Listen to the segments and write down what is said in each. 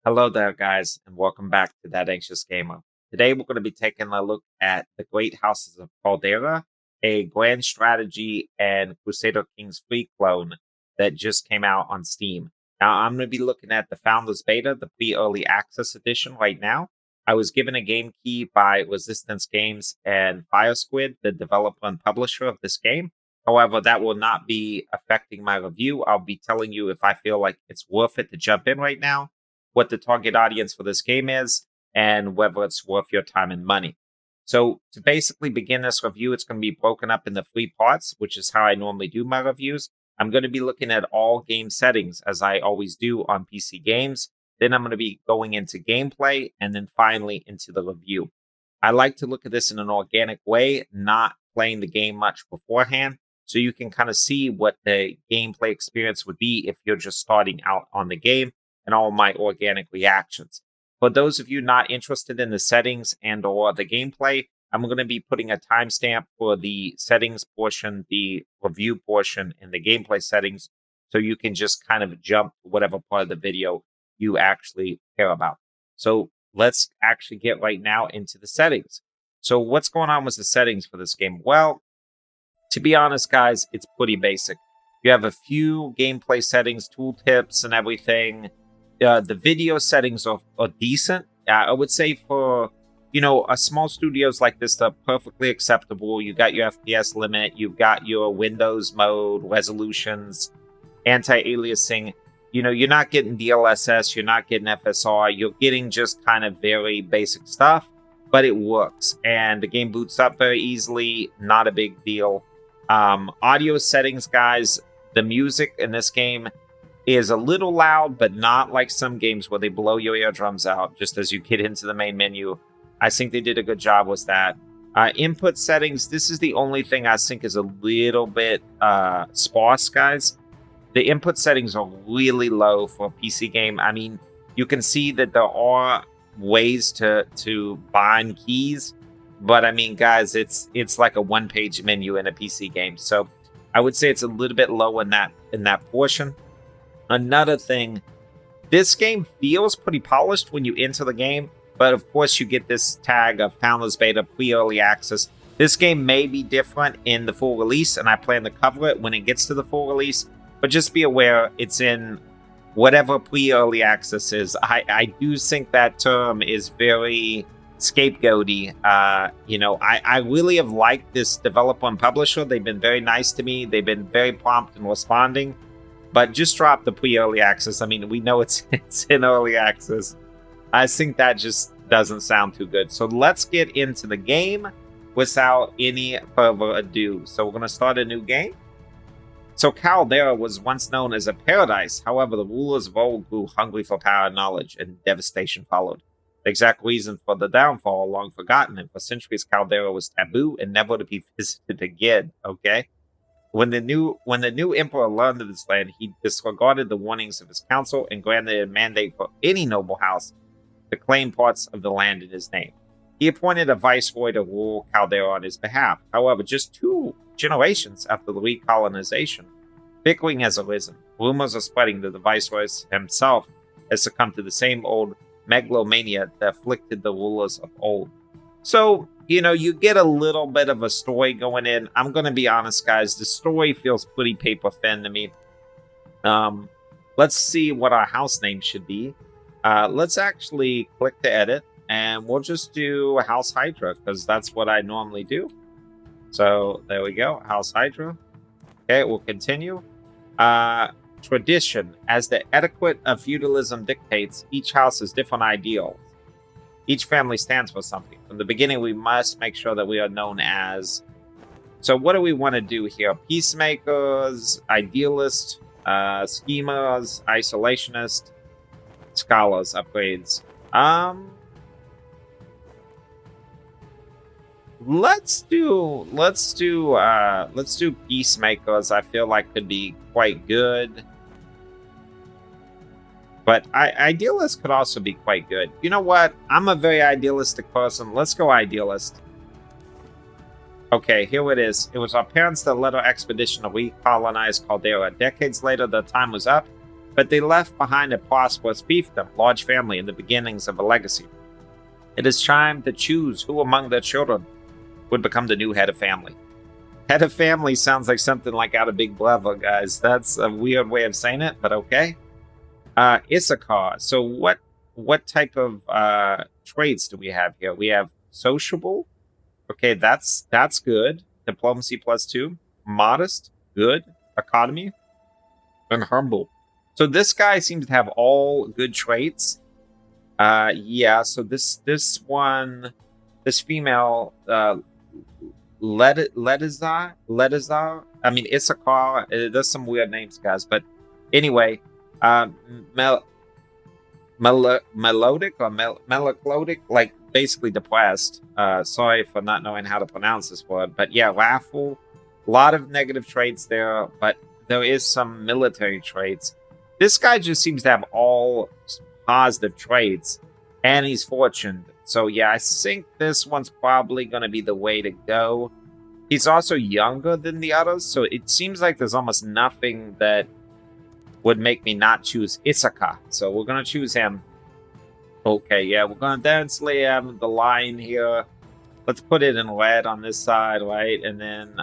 Hello there, guys, and welcome back to That Anxious Gamer. Today, we're going to be taking a look at the Great Houses of Calderia, a grand strategy and Crusader Kings free clone that just came out on Steam. Now, I'm going to be looking at the Founders Beta, the pre-early access edition right now. I was given a game key by Resistance Games and Fire Squid, the developer and publisher of this game. However, that will not be affecting my review. I'll be telling you if I feel like it's worth it to jump in right now, what the target audience for this game is, and whether it's worth your time and money. So to basically begin this review, it's going to be broken up into 3 parts, which is how I normally do my reviews. I'm going to be looking at all game settings, as I always do on PC games. Then I'm going to be going into gameplay, and then finally into the review. I like to look at this in an organic way, not playing the game much beforehand, so you can kind of see what the gameplay experience would be if you're just starting out on the game, and all my organic reactions. For those of you not interested in the settings and or the gameplay, I'm going to be putting a timestamp for the settings portion, the review portion, and the gameplay settings, so you can just kind of jump to whatever part of the video you actually care about. So let's actually get right now into the settings. So what's going on with the settings for this game? Well, to be honest, guys, it's pretty basic. You have a few gameplay settings, tooltips, and everything. The video settings are decent. I would say for, a small studios like this, they're perfectly acceptable. You got your FPS limit, you've got your Windows mode, resolutions, anti-aliasing. You're not getting DLSS, you're not getting FSR, you're getting just kind of very basic stuff, but it works. And the game boots up very easily, not a big deal. Audio settings, guys, the music in this game is a little loud, but not like some games where they blow your eardrums out just as you get into the main menu. I think they did a good job with that. Input settings, this is the only thing I think is a little bit sparse, guys. The input settings are really low for a PC game. I mean, you can see that there are ways to bind keys, but I mean, guys, it's like a one-page menu in a PC game. So I would say it's a little bit low in that portion. Another thing, this game feels pretty polished when you enter the game, but of course you get this tag of Founders Beta pre-early access. This game may be different in the full release, and I plan to cover it when it gets to the full release, but just be aware it's in whatever pre-early access is. I do think that term is very scapegoaty. I really have liked this developer and publisher. They've been very nice to me. They've been very prompt in responding. But just drop the pre-early access. I mean, we know it's in early access. I think that just doesn't sound too good. So let's get into the game without any further ado. So we're going to start a new game. So Calderia was once known as a paradise. However, the rulers of old grew hungry for power and knowledge, and devastation followed. The exact reason for the downfall long forgotten, and for centuries Calderia was taboo and never to be visited again. Okay? When the new emperor learned of this land, he disregarded the warnings of his council and granted a mandate for any noble house to claim parts of the land in his name. He appointed a viceroy to rule Calderia on his behalf. However, just 2 generations after the recolonization, bickering has arisen. Rumors are spreading that the viceroy himself has succumbed to the same old megalomania that afflicted the rulers of old. So, you get a little bit of a story going in. I'm going to be honest, guys. The story feels pretty paper thin to me. Let's see what our house name should be. Let's actually click to edit, and we'll just do House Hydra, because that's what I normally do. So, there we go. House Hydra. Okay, we'll continue. Tradition. As the etiquette of feudalism dictates, each house has different ideals. Each family stands for something. From the beginning, we must make sure that we are known as... So what do we want to do here? Peacemakers, idealists, schemers, isolationists, scholars, upgrades. Let's do peacemakers. I feel like could be quite good. But idealist could also be quite good. You know what? I'm a very idealistic person. Let's go idealist. Okay, here it is. It was our parents that led our expedition to recolonize Calderia. Decades later, the time was up. but they left behind a prosperous fiefdom, large family, and the beginnings of a legacy. It is time to choose who among their children would become the new head of family. Head of family sounds like something like out of Big Brother, guys. That's a weird way of saying it, but okay. Issachar. So what type of traits do we have here? We have sociable. Okay, that's good. Diplomacy +2. Modest, good. Economy, and humble. So this guy seems to have all good traits. Yeah. So this female, Ledizar. I mean, Issachar. There's some weird names, guys. But anyway, melodic or melancholic, like basically depressed. Sorry for not knowing how to pronounce this word, but yeah, wrathful. A lot of negative traits there, but there is some military traits. This guy just seems to have all positive traits, and he's fortunate. So yeah, I think this one's probably going to be the way to go. He's also younger than the others, so it seems like there's almost nothing that would make me not choose Issachar. So we're going to choose him. Okay, yeah, we're going to densely have the line here. Let's put it in red on this side, right? And then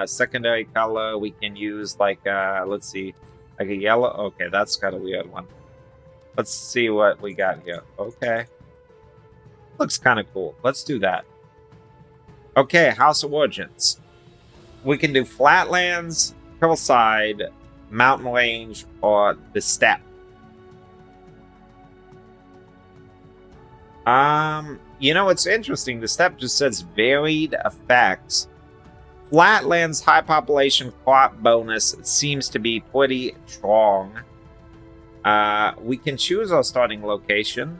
secondary color, we can use like, let's see, like a yellow. Okay, that's got a weird one. Let's see what we got here. Okay. Looks kind of cool. Let's do that. Okay, House of Origins. We can do flatlands, hillside, mountain range, or the steppe. You know, it's interesting. The steppe just says varied effects. Flatlands, high population, crop bonus seems to be pretty strong. We can choose our starting location.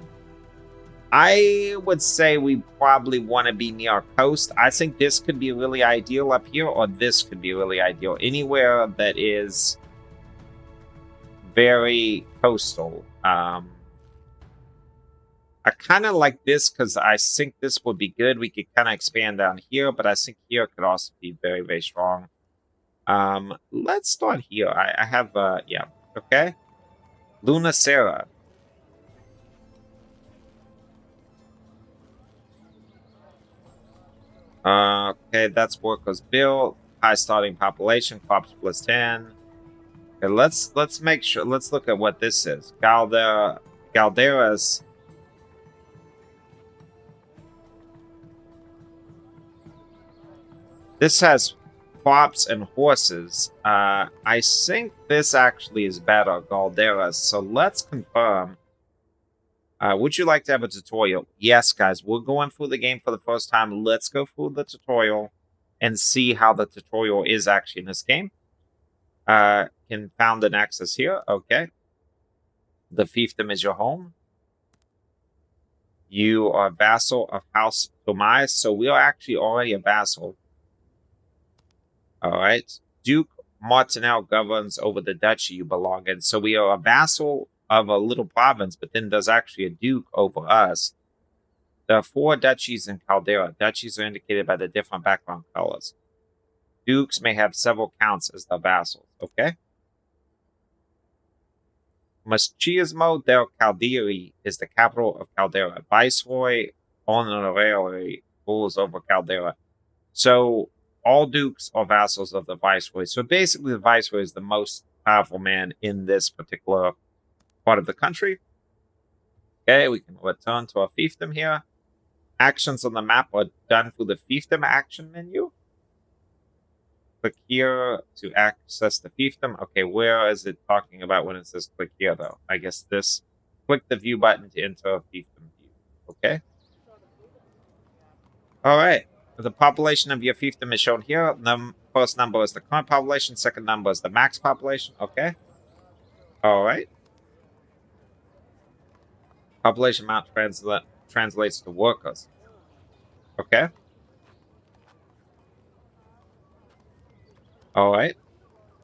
I would say we probably want to be near our coast. I think this could be really ideal up here, or this could be really ideal. Anywhere that is very coastal. I kind of like this because I think this would be good. We could kind of expand down here, but I think here could also be very, very strong. Let's start here. I have, yeah, okay. Luna Sarah. Okay, that's workers built. High starting population, crops +10. Okay, let's make sure. Let's look at what this is. Calderas. This has crops and horses. I think this actually is better, Calderas. So let's confirm. Would you like to have a tutorial? Yes, guys, we're going through the game for the first time. Let's go through the tutorial and see how the tutorial is actually in this game. Can found an access here. Okay. The fiefdom is your home. You are a vassal of House Tomias, so we are actually already a vassal. All right. Duke Martinel governs over the duchy you belong in. So we are a vassal of a little province, but then there's actually a duke over us. There are 4 duchies in Caldera. Duchies are indicated by the different background colors. Dukes may have several counts as the vassals. Okay. Machismo del Calderi is the capital of Caldera. Viceroy honorary rules over Caldera. So all dukes are vassals of the viceroy. So basically, the viceroy is the most powerful man in this particular part of the country. Okay, we can return to our fiefdom here. Actions on the map are done through the fiefdom action menu. Click here to access the fiefdom. Okay, where is it talking about when it says click here, though? I guess this. Click the view button to enter a fiefdom view. Okay. All right. The population of your fiefdom is shown here. First number is the current population. Second number is the max population. Okay. All right. Population amount translates to workers. Okay. All right.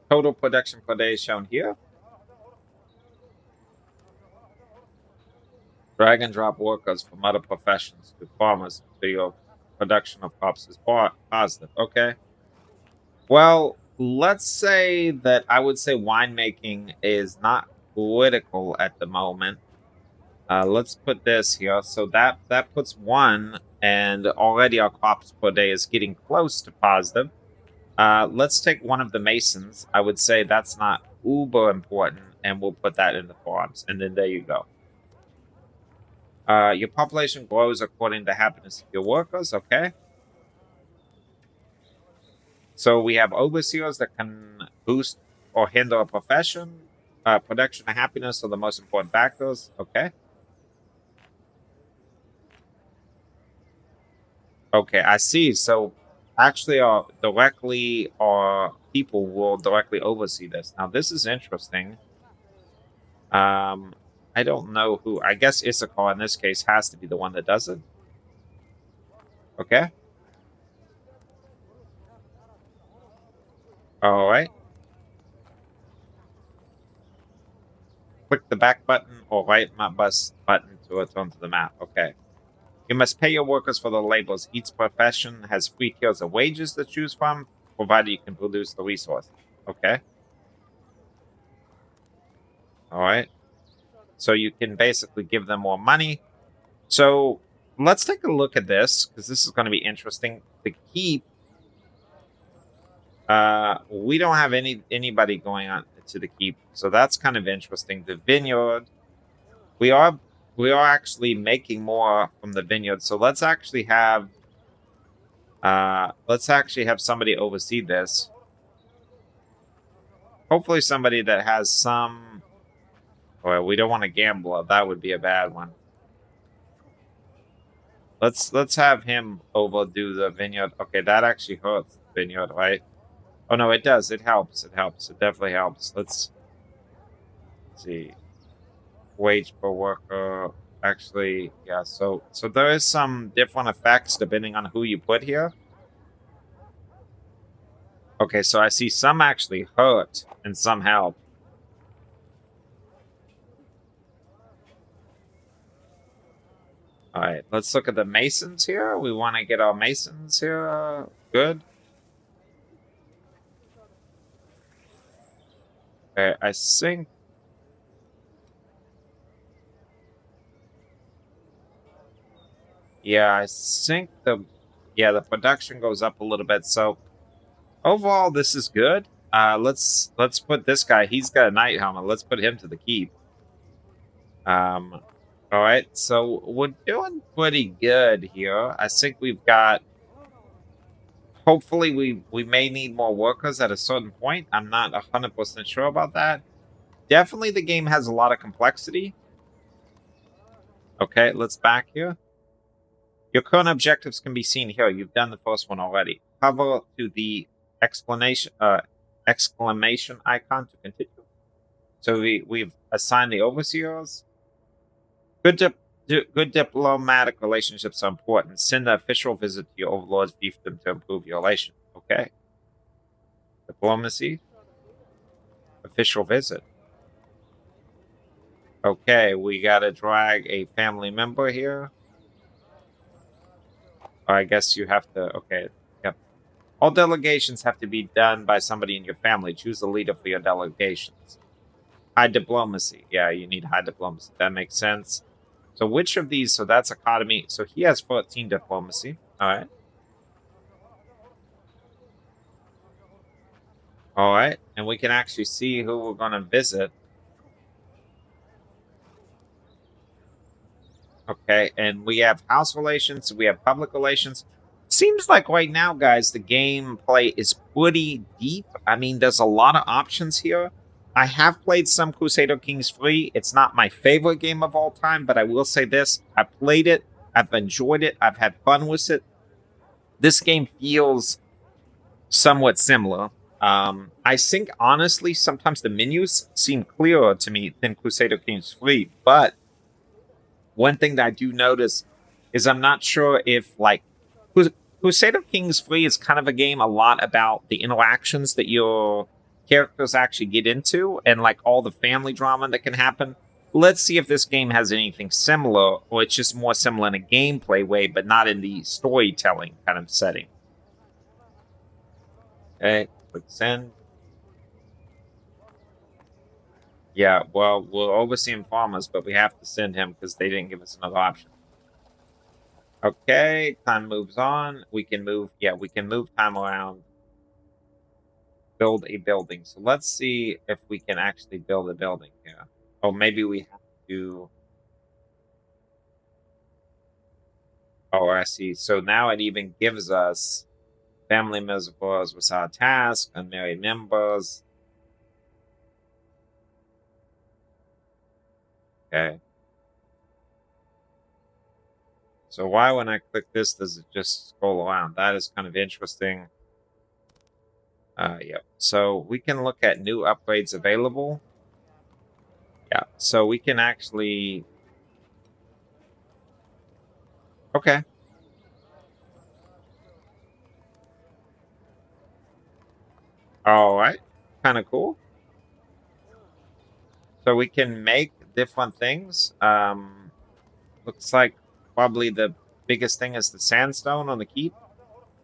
Total production per day is shown here. Drag and drop workers from other professions to farmers to your production of crops is positive. Okay. Well, let's say that I would say winemaking is not critical at the moment. Let's put this here. So that puts 1, and already our crops per day is getting close to positive. Let's take one of the masons. I would say that's not uber important, and we'll put that in the farms. And then there you go. Your population grows according to the happiness of your workers. Okay. So we have overseers that can boost or hinder a profession. Production and happiness are the most important factors. Okay. Okay, I see. So actually, our people will directly oversee this. Now, this is interesting. Um, I don't know who. I guess Issachar in this case has to be the one that does it. Okay. All right. Click the back button or right mouse button to return to the map. Okay. You must pay your workers for the labels. Each profession has 3 tiers of wages to choose from, provided you can produce the resources. Okay. All right. So you can basically give them more money. So let's take a look at this because this is going to be interesting. The keep, we don't have anybody going on to the keep, so that's kind of interesting. The vineyard, we are we are actually making more from the vineyard. So let's actually have somebody oversee this. Hopefully, somebody that has some. Well, we don't want a gambler. That would be a bad one. Let's have him overdo the vineyard. Okay, that actually hurts the vineyard, right? Oh no, it does. It helps. It helps. It definitely helps. Let's see. Wage per worker. Actually, yeah. So there is some different effects depending on who you put here. Okay, so I see some actually hurt and some help. All right, let's look at the masons here. We want to get our masons here. Good. Okay, I think. Yeah, I think the production goes up a little bit. So overall, this is good. Let's put this guy. He's got a knight helmet. Let's put him to the keep. All right. So we're doing pretty good here. I think we've got. Hopefully, we may need more workers at a certain point. I'm not 100% sure about that. Definitely, the game has a lot of complexity. Okay, let's back here. Your current objectives can be seen here. You've done the first one already. Hover to the exclamation icon to continue. So we've assigned the overseers. Good diplomatic relationships are important. Send an official visit to your overlord's fiefdom to improve your relations. Okay. Diplomacy. Official visit. Okay, we gotta drag a family member here. Or I guess you have to. Okay. Yep. All delegations have to be done by somebody in your family. Choose a leader for your delegations. High diplomacy. Yeah, you need high diplomacy. That makes sense. So which of these? So that's economy. So he has 14 diplomacy. All right. All right. And we can actually see who we're going to visit. Okay. And we have house relations. We have public relations. Seems like right now, guys, the gameplay is pretty deep. I mean, there's a lot of options here. I have played some Crusader Kings 3. It's not my favorite game of all time, but I will say this. I played it. I've enjoyed it. I've had fun with it. This game feels somewhat similar. I think, honestly, sometimes the menus seem clearer to me than Crusader Kings 3, but one thing that I do notice is I'm not sure if, like, Crusader Kings 3 is kind of a game a lot about the interactions that your characters actually get into and, like, all the family drama that can happen. Let's see if this game has anything similar, or it's just more similar in a gameplay way, but not in the storytelling kind of setting. Okay, click send. Yeah, well, we're overseeing farmers, but we have to send him because they didn't give us another option. Okay, time moves on. We can move, yeah, we can move time around, build a building. So let's see if we can actually build a building here. Or maybe we have to. Oh, I see. So now it even gives us family members with our task, unmarried members. Okay. So why when I click this does it just scroll around? That is kind of interesting. Yep. So we can look at new upgrades available. Yeah. So we can actually. Okay. All right. Kind of cool. So we can make different things. Looks like probably the biggest thing is the sandstone on the keep.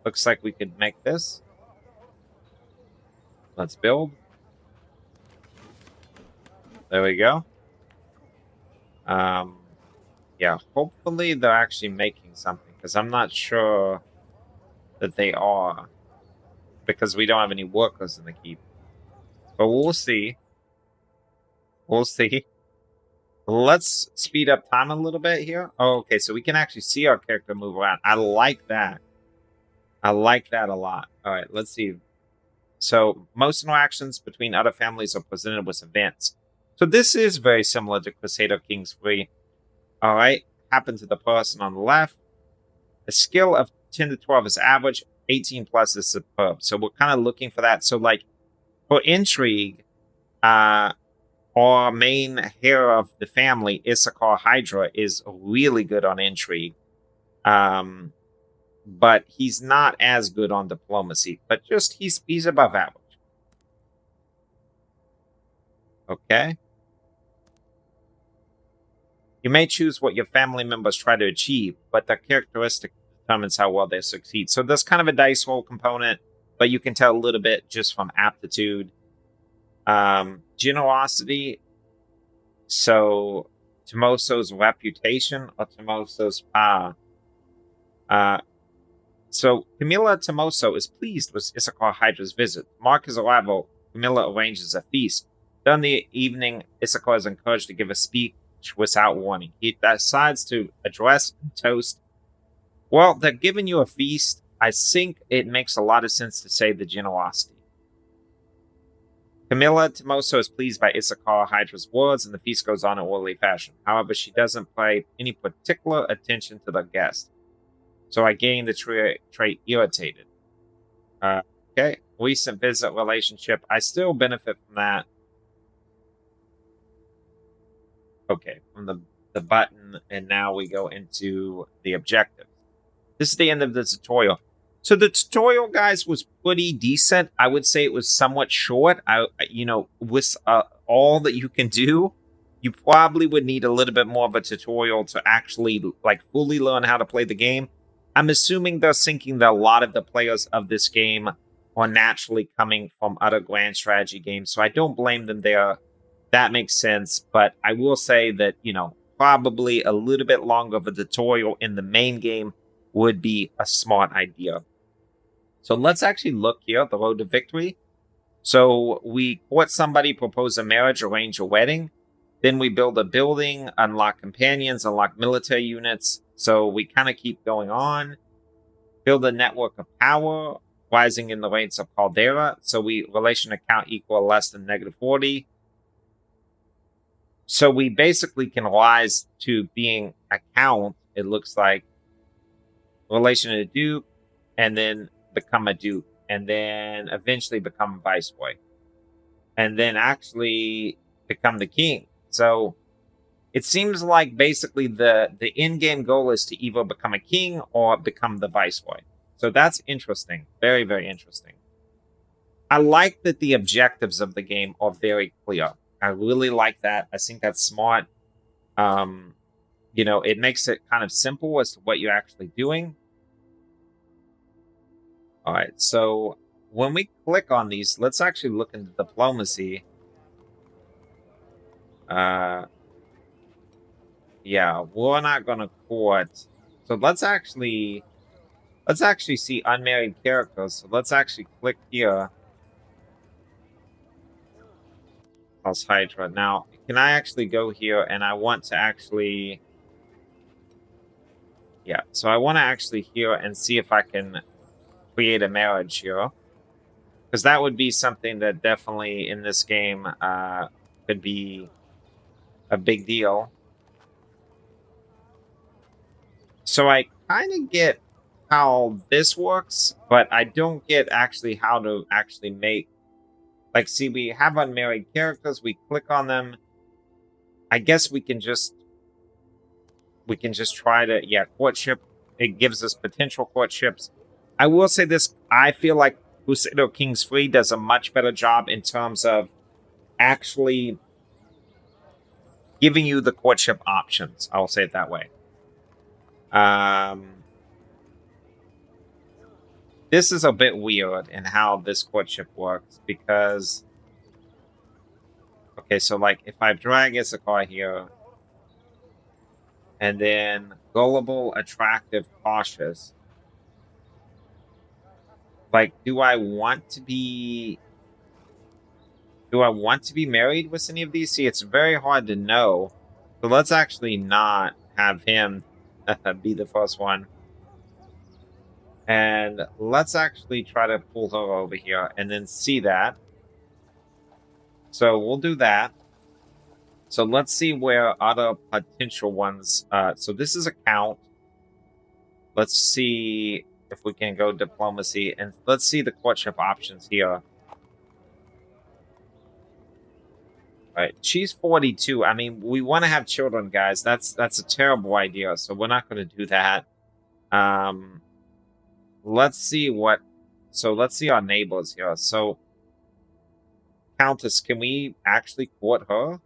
Looks like we could make this. Let's build. There we go. Um, yeah, hopefully they're actually making something because I'm not sure that they are because we don't have any workers in the keep. But we'll see. We'll see. Let's speed up time a little bit here. Oh, okay, so we can actually see our character move around. I like that. I like that a lot. All right, let's see. So most interactions between other families are presented with events. So this is very similar to Crusader Kings 3. All right, happen to the person on the left. A skill of 10 to 12 is average, 18 plus is superb. So we're kind of looking for that. So like for intrigue, our main hero of the family, Issachar Hydra, is really good on intrigue. But he's not as good on diplomacy. But just he's above average. Okay. You may choose what your family members try to achieve, but the characteristic determines how well they succeed. So there's kind of a dice roll component, but you can tell a little bit just from aptitude. Generosity. So Tomoso's reputation or Tomoso's power. So Camilla Tomoso is pleased with Issachar Hydra's visit. Mark his arrival. Camilla arranges a feast. During the evening, Issachar is encouraged to give a speech without warning. He decides to address and toast. Well, they're giving you a feast. I think it makes a lot of sense to say the generosity. Camilla Tomoso is pleased by Issachar Hydra's words, and the feast goes on in orderly fashion. However, she doesn't pay any particular attention to the guest. So I gain the trait irritated. Uh, okay, recent visit relationship. I still benefit from that. Okay, from the button, and now we go into the objective. This is the end of the tutorial. So the tutorial, guys, was pretty decent. I would say it was somewhat short. With all that you can do, you probably would need a little bit more of a tutorial to actually like fully learn how to play the game. I'm assuming they're thinking that a lot of the players of this game are naturally coming from other grand strategy games, so I don't blame them there. That makes sense, but I will say that, probably a little bit longer of a tutorial in the main game would be a smart idea. So let's actually look here at the road to victory. So we court somebody, propose a marriage, arrange a wedding. Then we build a building, unlock companions, unlock military units. So we kind of keep going on. Build a network of power, rising in the ranks of Caldera. So we relation account equal or less than -40. So we basically can rise to being a count, it looks like, relation to Duke, and then become a Duke, and then eventually become Viceroy, and then actually become the king. So it seems like basically the end game goal is to either become a king or become the Viceroy. So that's interesting. Very, very interesting. I like that the objectives of the game are very clear. I really like that. I think that's smart. Um, it makes it kind of simple as to what you're actually doing. All right, so when we click on these, let's actually look into diplomacy. Uh, yeah, we're not gonna court. So let's actually see unmarried characters. So let's actually click here. House Hydra. Now, can I actually go here and I want to actually, yeah. So I want to actually here and see if I can create a marriage here. Because that would be something that definitely in this game could be a big deal. So I kind of get how this works, but I don't get actually how to actually make, like, see, we have unmarried characters, we click on them. I guess we can just try to, yeah, courtship. It gives us potential courtships. I will say this, I feel like Crusader Kings Free does a much better job in terms of actually giving you the courtship options. I'll say it that way. Um, this is a bit weird in how this courtship works because, okay, so like if I drag Issachar here and then gullible, attractive, cautious, like, do I want to be married with any of these? See, it's very hard to know. So let's actually not have him be the first one. And let's actually try to pull her over here and then see that. So we'll do that. So let's see where other potential ones. So this is a count. Let's see if we can go diplomacy and let's see the courtship options here. Right. She's 42. I mean, we want to have children, guys. That's a terrible idea. So we're not going to do that. Um let's see what so let's see our neighbors here. So Countess, can we actually court her?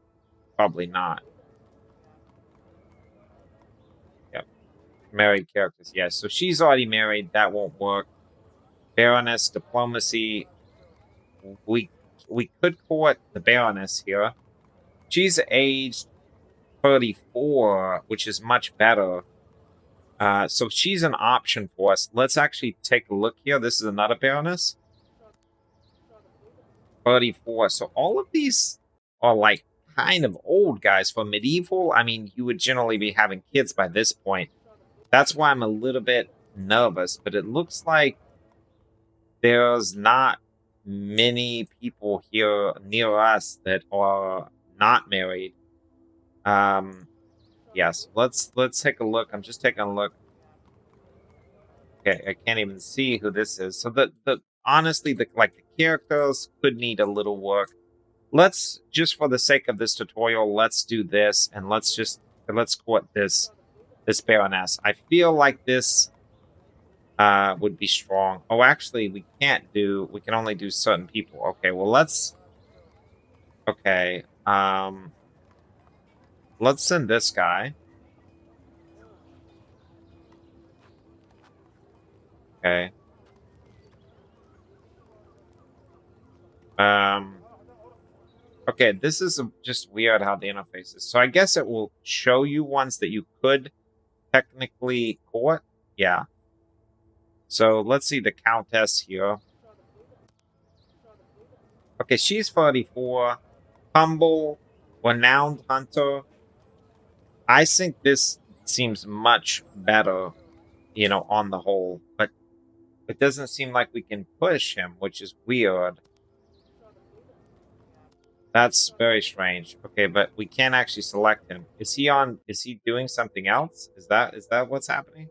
Probably not. Yep. Married characters, yes. So she's already married. That won't work. Baroness, diplomacy. We we could court the Baroness here. She's aged 34, which is much better. So she's an option for us. Let's actually take a look here. This is another Baroness. 34. So all of these are like kind of old, guys. For medieval, I mean, you would generally be having kids by this point. That's why I'm a little bit nervous, but it looks like there's not many people here near us that are not married. Yes, let's take a look. I'm just taking a look. Okay, I can't even see who this is. So the honestly, the characters could need a little work. Let's just for the sake of this tutorial, let's do this and let's court this Baroness. I feel like this would be strong. Oh, actually, we can only do certain people. Okay, well okay. Let's send this guy. Okay. Um okay, this is just weird how the interface is. So I guess it will show you ones that you could technically court. Yeah. So let's see the Countess here. Okay, she's 44. Humble, renowned hunter. I think this seems much better, on the whole. But it doesn't seem like we can push him, which is weird. That's very strange. Okay, but we can't actually select him. Is he doing something else? Is that what's happening?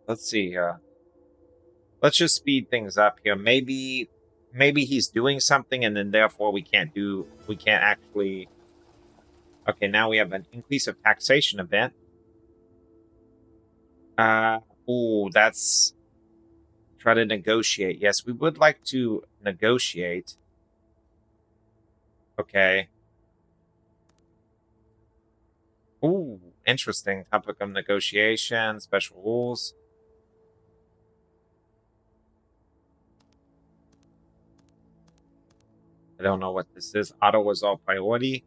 Let's see here. Let's just speed things up here. Maybe he's doing something and then therefore we can't actually. Okay, now we have an increase of taxation event. Uh that's try to negotiate. Yes, we would like to negotiate. Okay. Ooh, interesting. Topic of negotiation, special rules. I don't know what this is. Auto was all priority.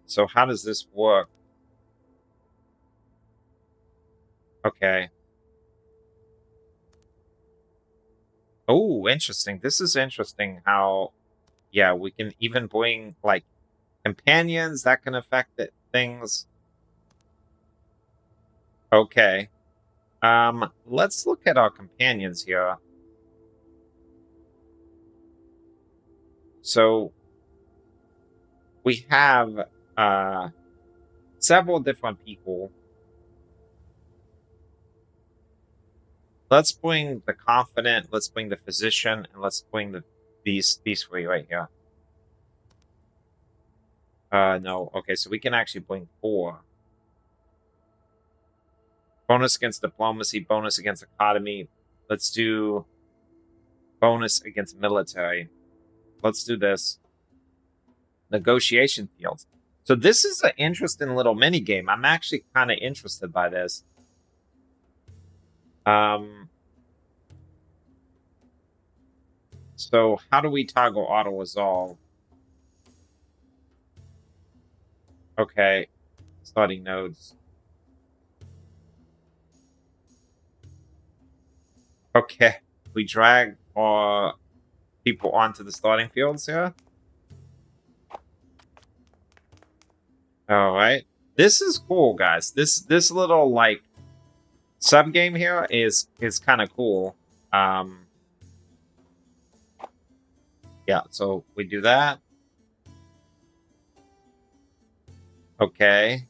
So how does this work? Okay. Oh, interesting. This is interesting how, yeah, we can even bring like companions that can affect things. Okay. Let's look at our companions here. So we have uh several different people. Let's bring the confident, let's bring the physician, and let's bring these three right here. No. Okay, so we can actually bring four. Bonus against diplomacy, bonus against economy. Let's do bonus against military. Let's do this. Negotiation fields. So this is an interesting little mini game. I'm actually kind of interested by this. Um, so how do we toggle auto resolve? Okay, starting nodes. Okay, we drag our people onto the starting fields here. All right, this is cool, guys. This little like sub game here is kind of cool. Um, yeah, so we do that. Okay.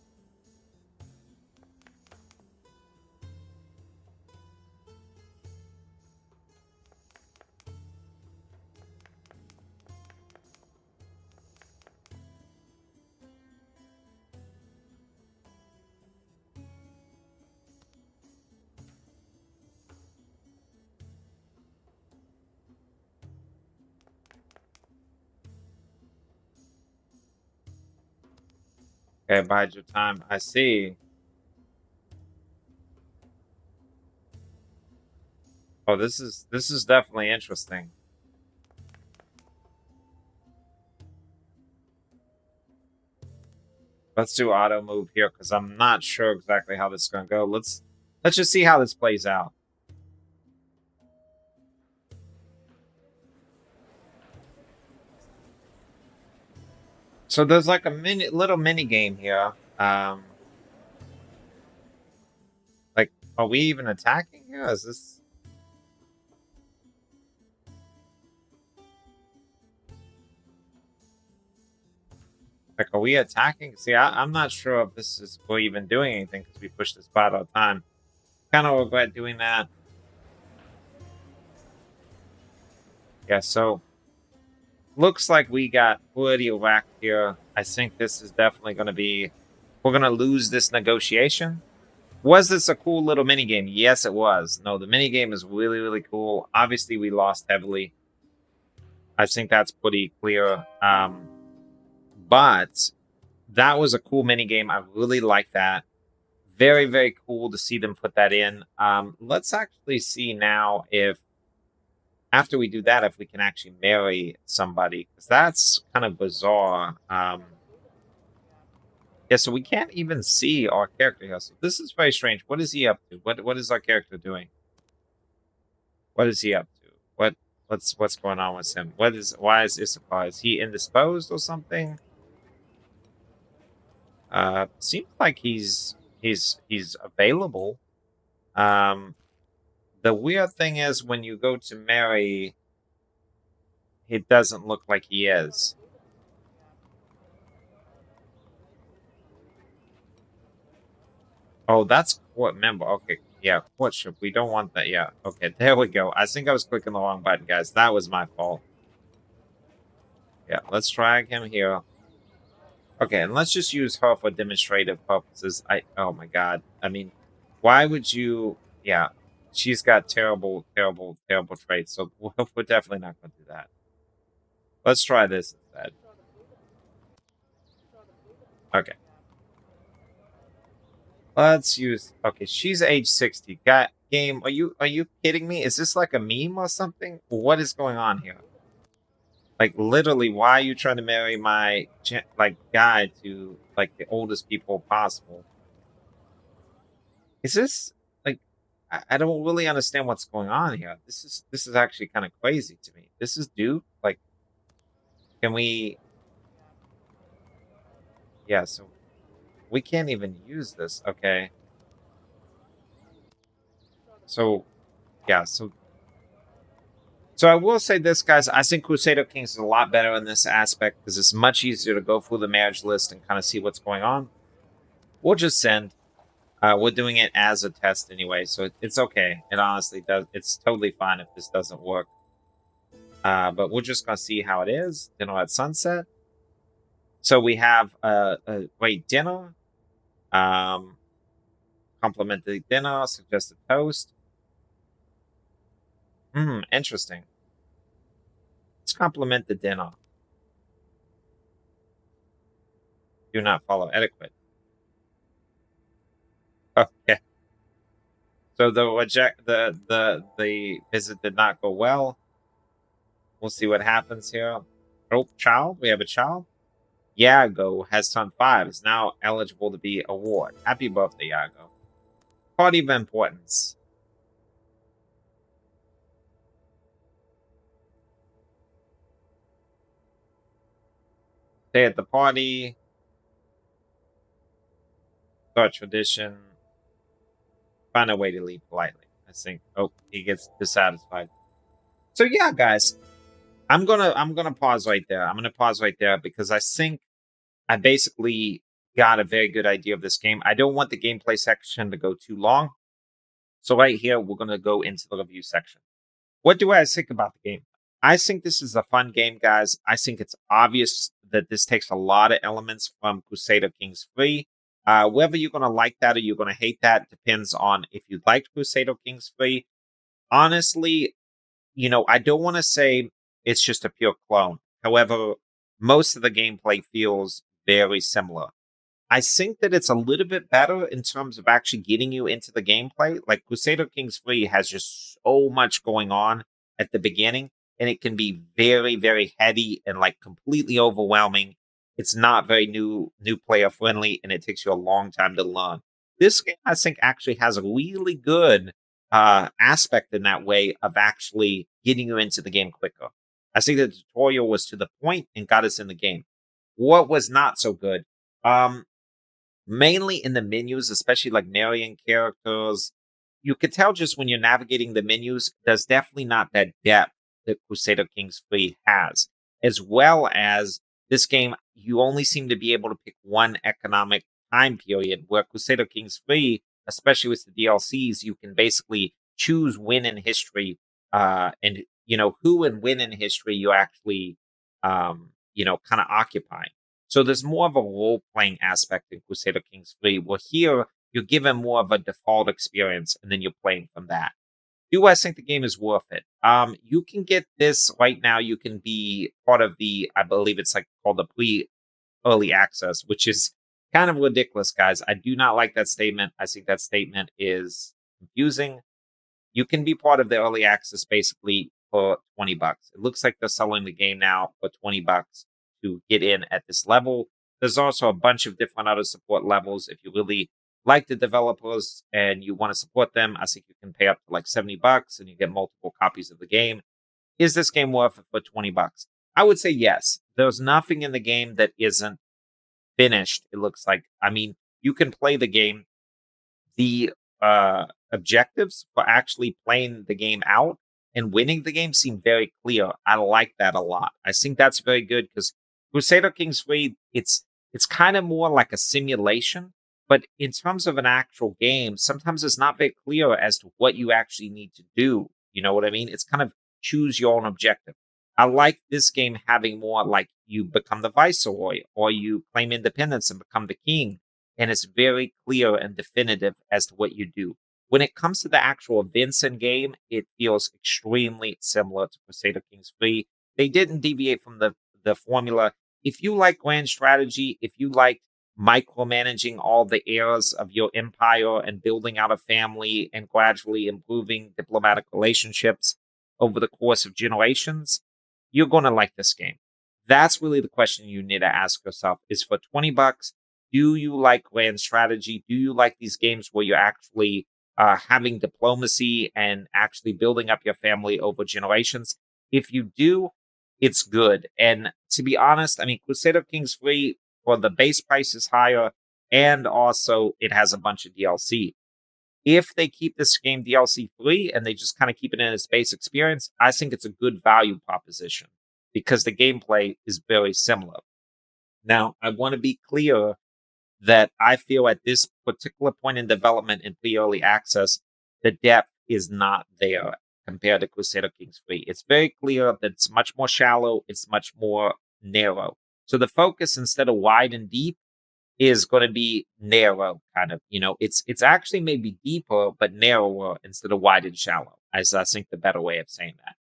Okay, bide your time. I see. Oh, this is definitely interesting. Let's do auto move here because I'm not sure exactly how this is gonna go. Let's just see how this plays out. So there's like a little mini game here. Like, are we even attacking here? Is this like, are we attacking? See, I'm not sure if this is we're even doing anything because we pushed this bot all the time. Kind of regret doing that. Yeah, so looks like we got pretty whacked here. I think this is definitely going to be. We're going to lose this negotiation. Was this a cool little mini game? Yes, it was. No, the mini game is really, really cool. Obviously, we lost heavily. I think that's pretty clear. But that was a cool mini game. I really like that. Very, very cool to see them put that in. Let's actually see now if after we do that, if we can actually marry somebody, because that's kind of bizarre. Yeah, so we can't even see our character here. So this is very strange. What is he up to? What is our character doing? What is he up to? What's going on with him? Why is Issachar? Is he indisposed or something? Seems like he's available. The weird thing is when you go to marry, it doesn't look like he is. Oh, that's court member. Okay, yeah, courtship. We don't want that. Yeah, okay, there we go. I think I was clicking the wrong button, guys. That was my fault. Yeah, let's drag him here. Okay, and let's just use her for demonstrative purposes. Oh my god. I mean, why would you? Yeah, she's got terrible, terrible, terrible traits. So we're definitely not going to do that. Let's try this instead. Okay. Let's use. Okay, she's age 60. Got game. Are you kidding me? Is this like a meme or something? What is going on here? Like literally, why are you trying to marry my like guy to like the oldest people possible? Is this like I don't really understand what's going on here. This is actually kind of crazy to me. This is Duke. Like, can we? Yeah, so we can't even use this. Okay, so yeah, so I will say this, guys. I think Crusader Kings is a lot better in this aspect because it's much easier to go through the marriage list and kind of see what's going on. We'll just send. We're doing it as a test anyway, so it's okay. It honestly does. It's totally fine if this doesn't work. But we're just gonna see how it is. Dinner at sunset. So we have a great dinner, um, complimentary dinner, suggested toast. Interesting. Let's compliment the dinner. Do not follow etiquette. Okay. So the visit did not go well. We'll see what happens here. Oh, child. We have a child. Yago has turned 5. Is now eligible to be award. Happy birthday, Yago. Party of importance. Stay at the party. Start tradition. Find a way to leave politely. I think. Oh, he gets dissatisfied. So yeah, guys, I'm gonna pause right there. I'm gonna pause right there because I think I basically got a very good idea of this game. I don't want the gameplay section to go too long. So right here, we're gonna go into the review section. What do I think about the game? I think this is a fun game, guys. I think it's obvious that this takes a lot of elements from Crusader Kings 3. Whether you're going to like that or you're going to hate that depends on if you liked Crusader Kings 3. Honestly, I don't want to say it's just a pure clone. However, most of the gameplay feels very similar. I think that it's a little bit better in terms of actually getting you into the gameplay. Like Crusader Kings 3 has just so much going on at the beginning, and it can be very, very heady and like completely overwhelming. It's not very new player friendly, and it takes you a long time to learn. This game, I think, actually has a really good aspect in that way of actually getting you into the game quicker. I think the tutorial was to the point and got us in the game. What was not so good? Um, Mainly in the menus, especially like marrying characters. You could tell just when you're navigating the menus, there's definitely not that depth that Crusader Kings 3 has. As well as this game, you only seem to be able to pick one economic time period, where Crusader Kings 3, especially with the DLCs, you can basically choose when in history, and who and when in history you actually kind of occupy. So there's more of a role playing aspect in Crusader Kings 3, where here you're given more of a default experience and then you're playing from that. Do I think the game is worth it? You can get this right now. You can be part of the, I believe it's like called the pre early access, which is kind of ridiculous, guys. I do not like that statement. I think that statement is confusing. You can be part of the early access basically for 20 bucks. It looks like they're selling the game now for 20 bucks to get in at this level. There's also a bunch of different other support levels. If you really like the developers and you want to support them, I think you can pay up to like 70 bucks and you get multiple copies of the game. Is this game worth it for 20 bucks? I would say yes. There's nothing in the game that isn't finished, it looks like. I mean, you can play the game. The objectives for actually playing the game out and winning the game seem very clear. I like that a lot. I think that's very good because Crusader Kings 3, it's kind of more like a simulation, but in terms of an actual game, sometimes it's not very clear as to what you actually need to do. You know what I mean? It's kind of choose your own objective. I like this game having more like you become the viceroy or you claim independence and become the king, and it's very clear and definitive as to what you do. When it comes to the actual events in game, it feels extremely similar to Crusader Kings 3. They didn't deviate from the formula. If you like grand strategy, if you like micromanaging all the heirs of your empire and building out a family and gradually improving diplomatic relationships over the course of generations, you're going to like this game. That's really the question you need to ask yourself is for $20, do you like grand strategy? Do you like these games where you're actually having diplomacy and actually building up your family over generations? If you do, it's good. And to be honest, I mean, Crusader Kings Free, for the base price is higher, and also it has a bunch of DLC. If they keep this game DLC free and they just kind of keep it in its base experience, I think it's a good value proposition because the gameplay is very similar. Now, I want to be clear that I feel at this particular point in development in pre-early access, the depth is not there compared to Crusader Kings Free. It's very clear that it's much more shallow, it's much more narrow. So the focus, instead of wide and deep, is going to be narrow, kind of. It's actually maybe deeper but narrower instead of wide and shallow, as I think the better way of saying that.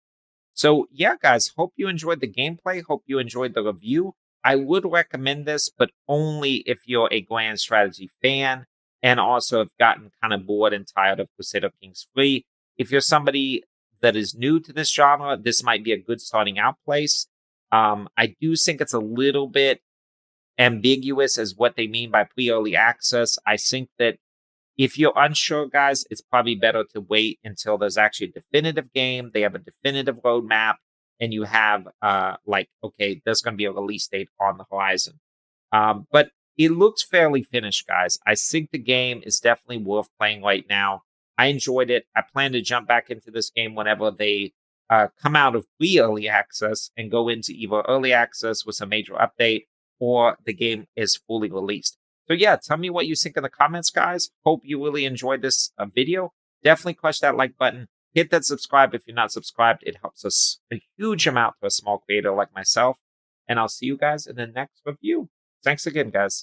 So yeah, guys, hope you enjoyed the gameplay. Hope you enjoyed the review. I would recommend this, but only if you're a grand strategy fan and also have gotten kind of bored and tired of Crusader Kings Free. If you're somebody that is new to this genre, this might be a good starting out place. I do think it's a little bit ambiguous as what they mean by pre-early access. I think that if you're unsure, guys, it's probably better to wait until there's actually a definitive game. They have a definitive roadmap, and you have okay, there's going to be a release date on the horizon. But it looks fairly finished, guys. I think the game is definitely worth playing right now. I enjoyed it. I plan to jump back into this game whenever they come out of pre-early access and go into either early access with a major update or the game is fully released. So yeah, tell me what you think in the comments, guys. Hope you really enjoyed this video. Definitely crush that like button. Hit that subscribe if you're not subscribed. It helps us a huge amount for a small creator like myself. And I'll see you guys in the next review. Thanks again, guys.